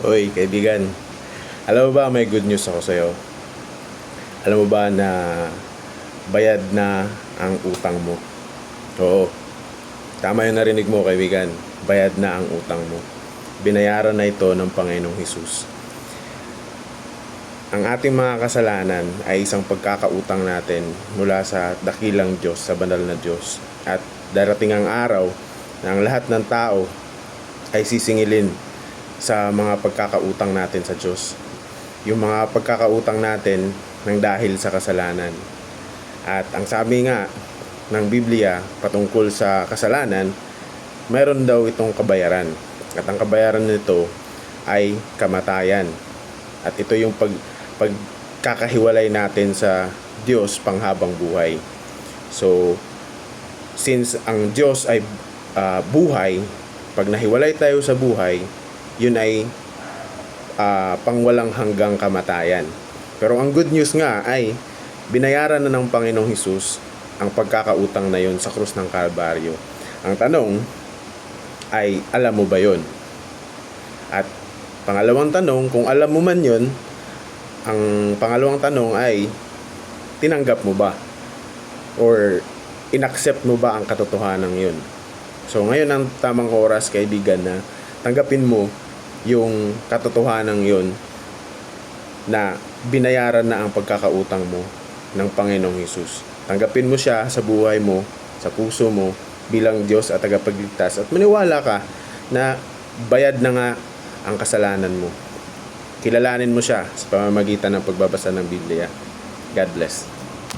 Oy, kaibigan. Alam mo ba, may good news ako sa'yo. Alam mo ba na bayad na ang utang mo? Oo, tama yung narinig mo, kaibigan. Bayad na ang utang mo. Binayaran na ito ng Panginoong Hesus. Ang ating mga kasalanan ay isang pagkakautang natin mula sa dakilang Diyos, sa banal na Diyos. At darating ang araw na ang lahat ng tao ay sisingilin sa mga pagkakautang natin sa Diyos. Yung mga pagkakautang natin ng dahil sa kasalanan. At ang sabi nga ng Biblia patungkol sa kasalanan, meron daw itong kabayaran. At ang kabayaran nito ay kamatayan. At ito yung pagkakahiwalay natin sa Diyos panghabang buhay. So, since ang Diyos ay buhay, pag nahiwalay tayo sa buhay, yun ay pangwalang hanggang kamatayan. Pero ang good news nga ay binayaran na ng Panginoong Hesus ang pagkakautang na yun sa krus ng Kalbaryo. Ang tanong ay, alam mo ba yun? At pangalawang tanong, kung alam mo man yun, ang pangalawang tanong ay, tinanggap mo ba? Or inaccept mo ba ang katotohanan yun? So ngayon ang tamang oras, kaibigan, na tanggapin mo yung katotohanan yun na binayaran na ang pagkakautang mo ng Panginoong Hesus. Tanggapin mo siya sa buhay mo, sa puso mo, bilang Diyos at tagapagligtas, at maniwala ka na bayad na nga ang kasalanan mo. Kilalanin mo siya sa pamamagitan ng pagbabasa ng Biblia. God bless.